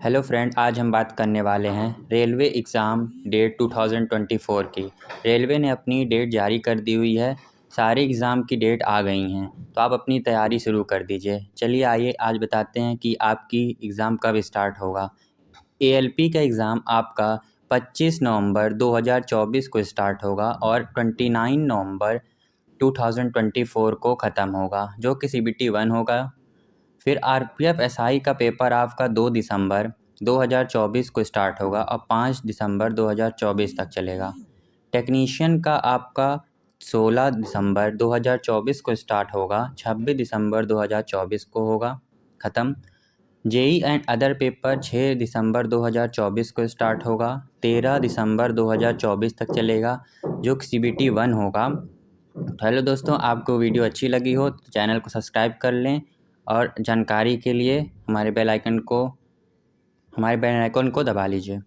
Hello friend, आज हम बात करने वाले हैं रेलवे एग्ज़ाम डेट 2024 की। रेलवे ने अपनी डेट जारी कर दी हुई है। सारे एग्ज़ाम की डेट आ गई हैं, तो आप अपनी तैयारी शुरू कर दीजिए। चलिए आइए आज बताते हैं कि आपकी एग्ज़ाम कब स्टार्ट होगा। एएलपी का एग्ज़ाम आपका 25 नवंबर 2024 को स्टार्ट होगा और 29 नवंबर 2024 को ख़त्म होगा, जो कि सीबीटी 1 होगा। फिर आरपीएफ एसआई का पेपर आपका 2 दिसंबर 2024 को स्टार्ट होगा और 5 दिसंबर 2024 तक चलेगा। टेक्नीशियन का आपका 16 दिसंबर 2024 को स्टार्ट होगा, 26 दिसंबर 2024 को होगा ख़त्म। जेई एंड अदर पेपर 6 दिसंबर 2024 को स्टार्ट होगा, 13 दिसंबर 2024 तक चलेगा, जो कि सीबीटी 1 होगा। हेलो दोस्तों, आपको वीडियो अच्छी लगी हो तो चैनल को सब्सक्राइब कर लें और जानकारी के लिए हमारे बेल आइकन को दबा लीजिए।